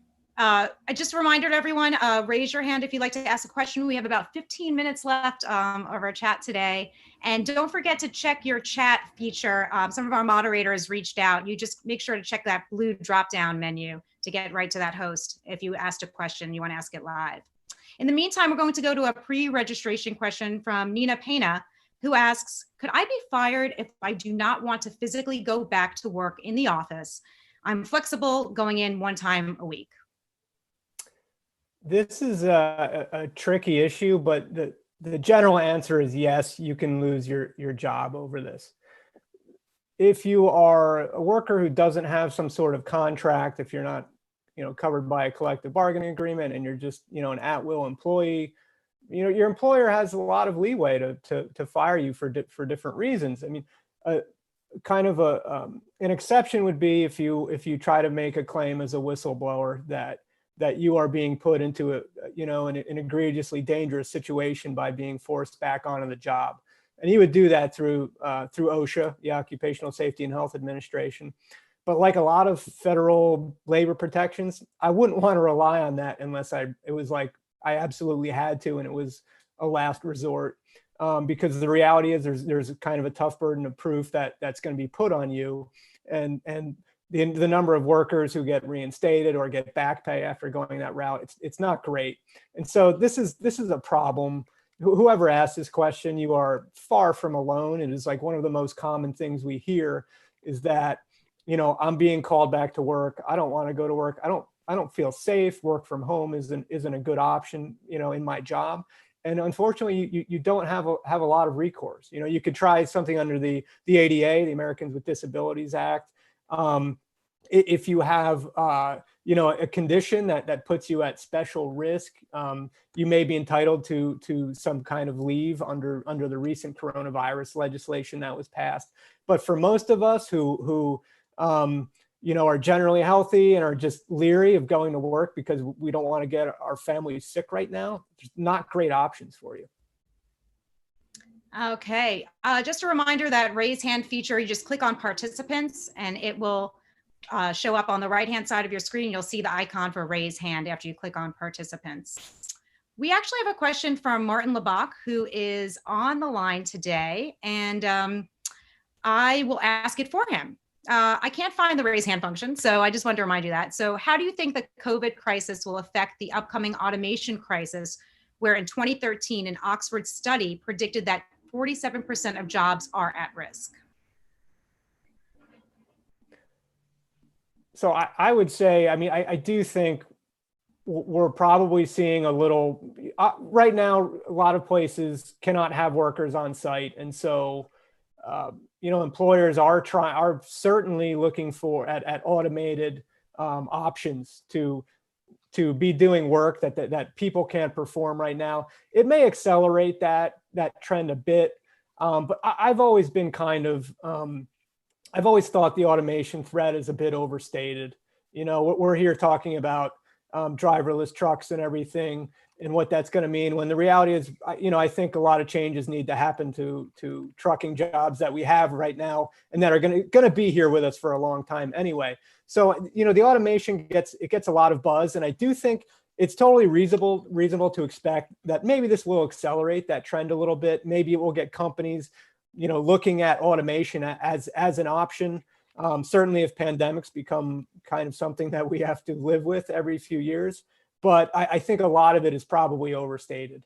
Just a reminder to everyone, raise your hand if you'd like to ask a question. We have about 15 minutes left of our chat today. And don't forget to check your chat feature. Some of our moderators reached out. You just make sure to check that blue drop-down menu to get right to that host. If you asked a question, you want to ask it live. In the meantime, we're going to go to a pre-registration question from Nina Pena, who asks, could I be fired if I do not want to physically go back to work in the office? I'm flexible going in one time a week. This is a tricky issue, but the general answer is yes, you can lose your job over this. If you are a worker who doesn't have some sort of contract, if you're not covered by a collective bargaining agreement and you're just, an at-will employee, your employer has a lot of leeway to fire you for different reasons. I mean, kind of an exception would be if you try to make a claim as a whistleblower that you are being put into an egregiously dangerous situation by being forced back onto the job. And you would do that through OSHA, the Occupational Safety and Health Administration. But like a lot of federal labor protections, I wouldn't want to rely on that unless it was like I absolutely had to, and it was a last resort. Because the reality is there's kind of a tough burden of proof that's going to be put on you, and the number of workers who get reinstated or get back pay after going that route, it's not great. And so this is a problem. Whoever asked this question, you are far from alone. It is like one of the most common things we hear is that, I'm being called back to work. I don't want to go to work. I don't feel safe. Work from home isn't a good option, in my job. And unfortunately, you don't have a lot of recourse. You could try something under the ADA, the Americans with Disabilities Act. If you have a condition that puts you at special risk, you may be entitled to some kind of leave under the recent coronavirus legislation that was passed. But for most of us who are generally healthy and are just leery of going to work because we don't want to get our families sick right now, there's not great options for you. Okay, just a reminder that raise hand feature, you just click on participants and it will show up on the right-hand side of your screen. You'll see the icon for raise hand after you click on participants. We actually have a question from Martin Lebach, who is on the line today, and I will ask it for him. I can't find the raise hand function, so I just wanted to remind you that. So how do you think the COVID crisis will affect the upcoming automation crisis, where in 2013, an Oxford study predicted that 47% of jobs are at risk? So I would say, I do think we're probably seeing a little, right now, a lot of places cannot have workers on site. And so, employers are certainly looking at automated options to be doing work that people can't perform right now. It may accelerate that trend a bit, but I've always been I've always thought the automation threat is a bit overstated. We're here talking about driverless trucks and everything and what that's going to mean, when the reality is, I think a lot of changes need to happen to trucking jobs that we have right now and that are going to be here with us for a long time anyway. So, the automation gets a lot of buzz, and I do think it's totally reasonable to expect that maybe this will accelerate that trend a little bit. Maybe it will get companies looking at automation as an option. Certainly if pandemics become kind of something that we have to live with every few years. But I think a lot of it is probably overstated.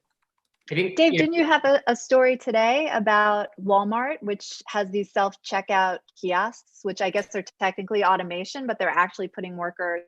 Dave, didn't you have a story today about Walmart, which has these self-checkout kiosks, which I guess are technically automation, but they're actually putting workers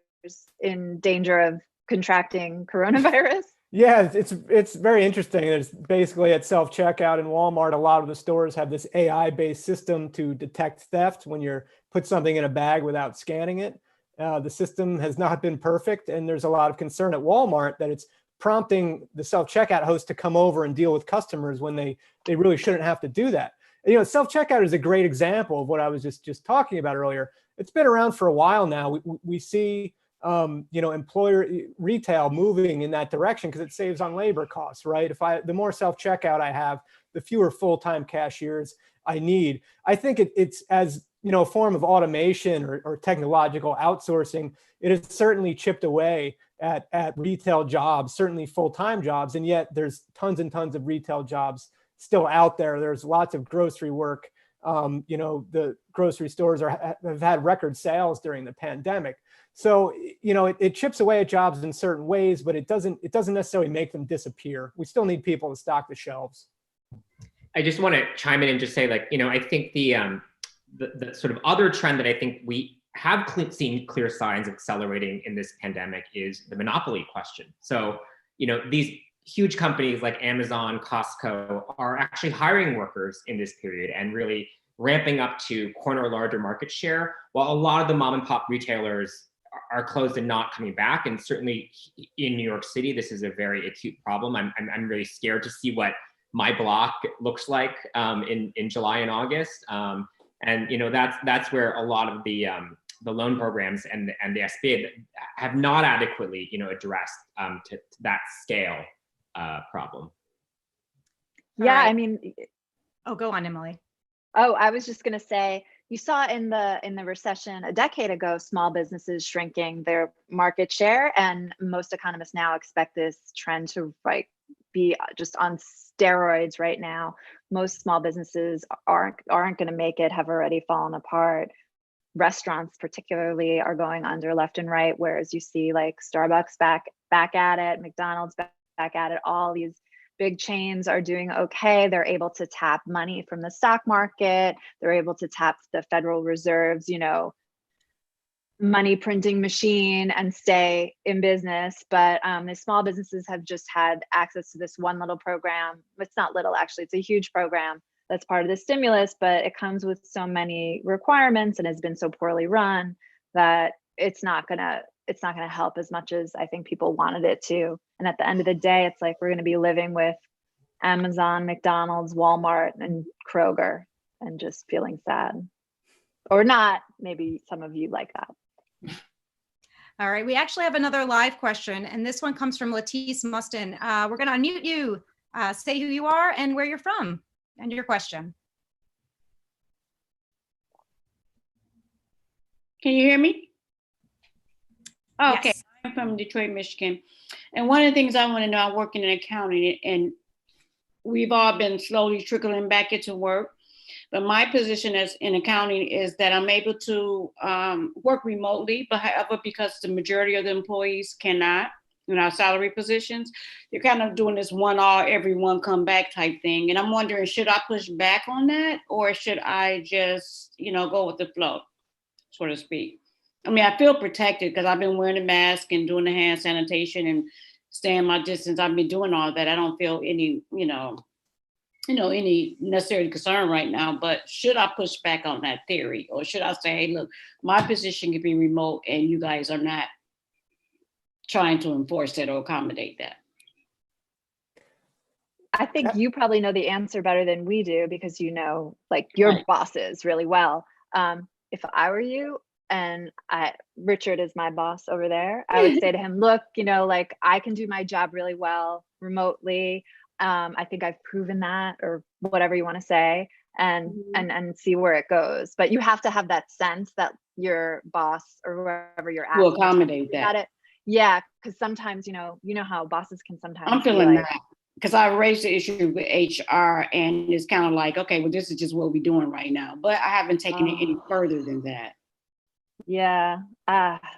in danger of contracting coronavirus? Yeah, it's very interesting. There's basically at self-checkout in Walmart, a lot of the stores have this AI-based system to detect theft when you put something in a bag without scanning it. The system has not been perfect, and there's a lot of concern at Walmart that it's prompting the self-checkout host to come over and deal with customers when they really shouldn't have to do that. Self-checkout is a great example of what I was just talking about earlier. It's been around for a while now. We see employer retail moving in that direction because it saves on labor costs, right? The more self-checkout I have, the fewer full-time cashiers I need. I think it's as a form of automation or technological outsourcing. It has certainly chipped away at retail jobs, certainly full-time jobs, and yet there's tons and tons of retail jobs still out there. There's lots of grocery work. The grocery stores have had record sales during the pandemic. So, it chips away at jobs in certain ways, but it doesn't necessarily make them disappear. We still need people to stock the shelves. I just want to chime in and just say, I think the sort of other trend that I think we have seen clear signs of accelerating in this pandemic is the monopoly question. So, these huge companies like Amazon, Costco are actually hiring workers in this period and really ramping up to corner larger market share, while a lot of the mom and pop retailers are closed and not coming back. And certainly in New York City, this is a very acute problem. I'm really scared to see what my block looks like in July and August. And that's where a lot of the loan programs and the SBA have not adequately addressed to that scale problem. Yeah, right. I mean, Oh, go on, Emily. oh, I was just going to say, you saw in the recession a decade ago, small businesses shrinking their market share, and most economists now expect this trend to be just on steroids right now. Most small businesses aren't going to make it, have already fallen apart. Restaurants particularly are going under left and right, whereas you see like Starbucks back at it, McDonald's back at it, all these big chains are doing okay. They're able to tap money from the stock market. They're able to tap the Federal Reserve's, money printing machine and stay in business. But the small businesses have just had access to this one little program. It's not little, actually, it's a huge program that's part of the stimulus, but it comes with so many requirements and has been so poorly run that it's not gonna help as much as I think people wanted it to. And at the end of the day, it's like we're going to be living with Amazon, McDonald's, Walmart, and Kroger, and just feeling sad. Or not. Maybe some of you like that. All right, we actually have another live question, and this one comes from Latice Mustin. We're going to unmute you. Say who you are and where you're from, and your question. Can you hear me? Okay, Yes. I'm from Detroit, Michigan. And one of the things I want to know, I work in accounting, and we've all been slowly trickling back into work. But my position as in accounting is that I'm able to work remotely, but however, because the majority of the employees cannot in our salary positions, you're kind of doing this one all, everyone come back type thing. And I'm wondering, should I push back on that, or should I just, go with the flow, so to speak? I mean, I feel protected because I've been wearing a mask and doing the hand sanitation and staying my distance. I've been doing all that. I don't feel any, any necessary concern right now. But should I push back on that theory, or should I say, hey, look, my position can be remote, and you guys are not trying to enforce that or accommodate that? I think you probably know the answer better than we do because your Right. bosses really well. If I were you, and Richard is my boss over there, I would say to him, look, I can do my job really well remotely. I think I've proven that, or whatever you want to say, and see where it goes. But you have to have that sense that your boss or whoever you're at Will accommodate that. it. Yeah, because sometimes, you know how bosses can sometimes I'm be feeling like, that because I raised the issue with HR, and it's kind of like, okay, well, this is just what we're doing right now. But I haven't taken it any further than that. yeah,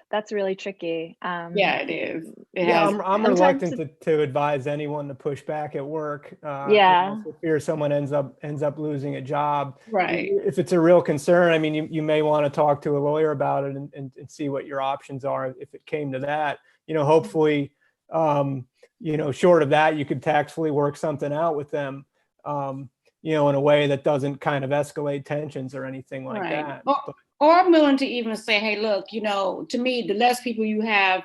that's really tricky. Yeah, it is. I'm reluctant to advise anyone to push back at work. Yeah. For fear someone ends up losing a job. Right. If it's a real concern, I mean, you may want to talk to a lawyer about it and see what your options are if it came to that. Hopefully, short of that, you could tactfully work something out with them, in a way that doesn't kind of escalate tensions or anything like that. Or I'm willing to even say, hey, look, to me, the less people you have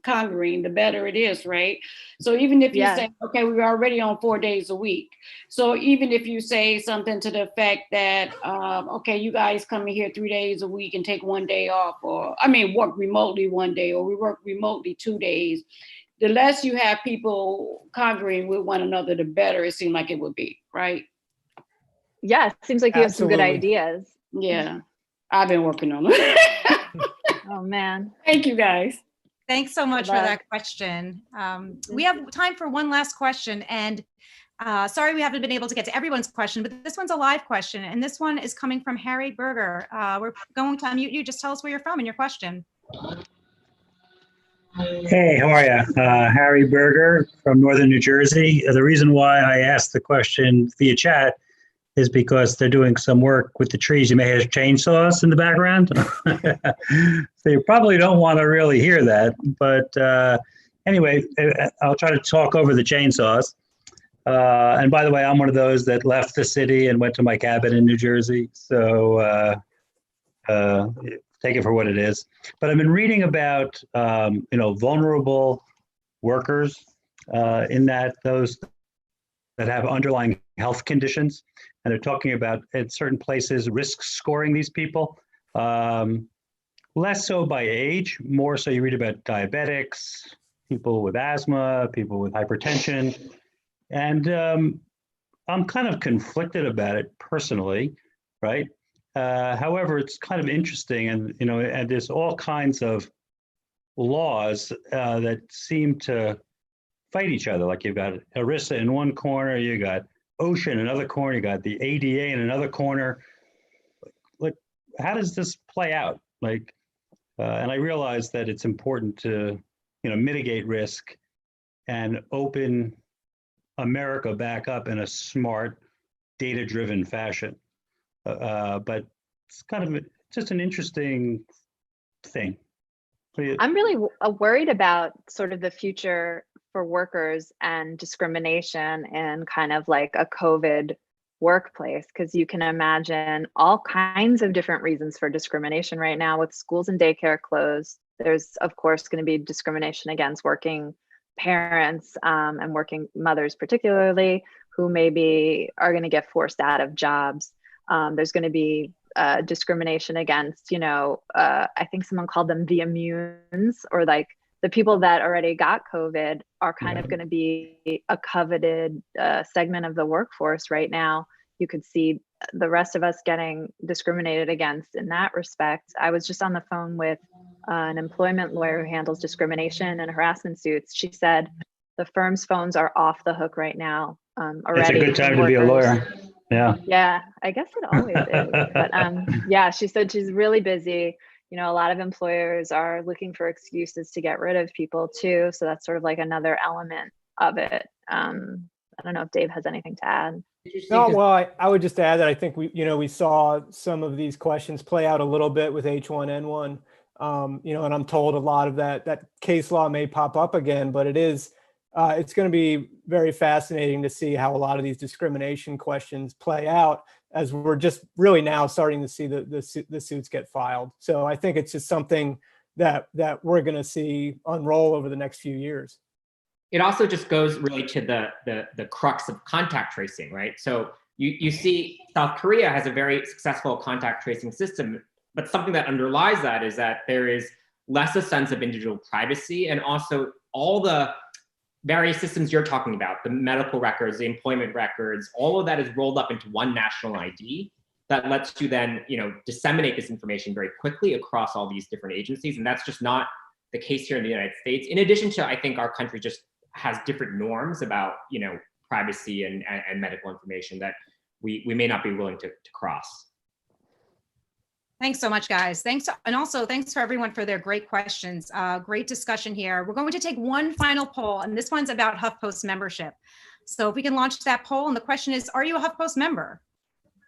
congregating, the better it is, right? So even if you say, okay, we're already on 4 days a week. So even if you say something to the effect that, okay, you guys come in here 3 days a week and take 1 day off, or work remotely 1 day, or we work remotely 2 days. The less you have people congregating with one another, the better it seemed like it would be, right? Yeah, it seems like you have some good ideas. Yeah, I've been working on it. Oh, man. Thank you, guys. Thanks so much for that question. We have time for one last question. And sorry we haven't been able to get to everyone's question, but this one's a live question. And this one is coming from Harry Berger. We're going to unmute you. Just tell us where you're from and your question. Hey, how are you? Harry Berger from Northern New Jersey. The reason why I asked the question via chat is because they're doing some work with the trees. You may have chainsaws in the background. So you probably don't want to really hear that. But anyway, I'll try to talk over the chainsaws. And by the way, I'm one of those that left the city and went to my cabin in New Jersey. So to take it for what it is. But I've been reading about, vulnerable workers in that those that have underlying health conditions. And they're talking about at certain places risk scoring these people. Less so by age, more so you read about diabetics, people with asthma, people with hypertension. And I'm kind of conflicted about it personally, right? However, it's kind of interesting, and and there's all kinds of laws that seem to fight each other. Like you've got ERISA in one corner, you got OSHA in another corner, you got the ADA in another corner. Like, how does this play out? And I realize that it's important to, mitigate risk and open America back up in a smart, data-driven fashion. But it's kind of just an interesting thing. I'm really worried about sort of the future for workers and discrimination in kind of like a COVID workplace, because you can imagine all kinds of different reasons for discrimination right now with schools and daycare closed. There's, of course, going to be discrimination against working parents and working mothers, particularly, who maybe are going to get forced out of jobs. There's going to be discrimination against, I think someone called them the immunes, or like the people that already got COVID are kind of going to be a coveted segment of the workforce right now. You could see the rest of us getting discriminated against in that respect. I was just on the phone with an employment lawyer who handles discrimination and harassment suits. She said the firm's phones are off the hook right now already. It's a good time to be a lawyer. Yeah. Yeah, I guess it always is. But yeah, she said she's really busy. A lot of employers are looking for excuses to get rid of people too. So that's sort of like another element of it. I don't know if Dave has anything to add. No, well, I would just add that I think we saw some of these questions play out a little bit with H1N1. And I'm told a lot of that case law may pop up again, but it's going to be very fascinating to see how a lot of these discrimination questions play out, as we're just really now starting to see the suits get filed. So I think it's just something that we're going to see unroll over the next few years. It also just goes really to the crux of contact tracing, right? So you see South Korea has a very successful contact tracing system, but something that underlies that is that there is less a sense of individual privacy, and also all the various systems you're talking about, the medical records, the employment records, all of that is rolled up into one national ID that lets you then, disseminate this information very quickly across all these different agencies. And that's just not the case here in the United States. In addition to, I think our country just has different norms about, privacy and medical information that we may not be willing to cross. Thanks so much, guys. Thanks for everyone for their great questions. Great discussion here. We're going to take one final poll, and this one's about HuffPost membership. So if we can launch that poll, and the question is, are you a HuffPost member?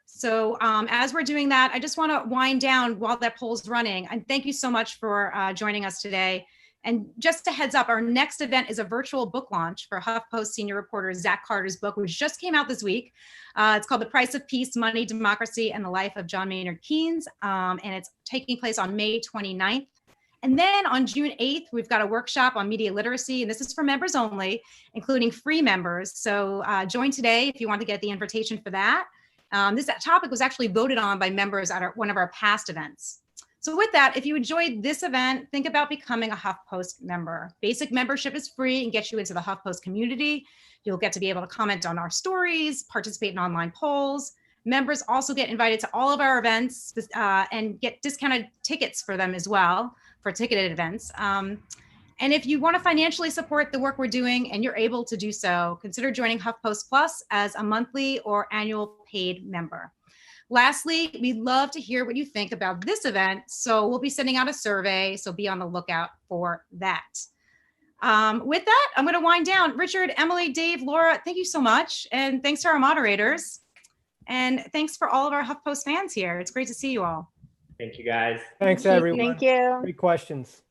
So as we're doing that, I just want to wind down while that poll's running. And thank you so much for joining us today. And just a heads up, our next event is a virtual book launch for HuffPost senior reporter Zach Carter's book, which just came out this week. It's called The Price of Peace, Money, Democracy, and the Life of John Maynard Keynes. And it's taking place on May 29th. And then on June 8th, we've got a workshop on media literacy, and this is for members only, including free members. So join today if you want to get the invitation for that. This topic was actually voted on by members at one of our past events. So with that, if you enjoyed this event, think about becoming a HuffPost member. Basic membership is free and gets you into the HuffPost community. You'll get to be able to comment on our stories, participate in online polls. Members also get invited to all of our events and get discounted tickets for them as well, for ticketed events. And if you want to financially support the work we're doing and you're able to do so, consider joining HuffPost Plus as a monthly or annual paid member. Lastly, we'd love to hear what you think about this event. So we'll be sending out a survey, so be on the lookout for that. With that, I'm going to wind down. Richard, Emily, Dave, Laura, thank you so much. And thanks to our moderators. And thanks for all of our HuffPost fans here. It's great to see you all. Thank you, guys. Thanks, everyone. Thank you. Great questions.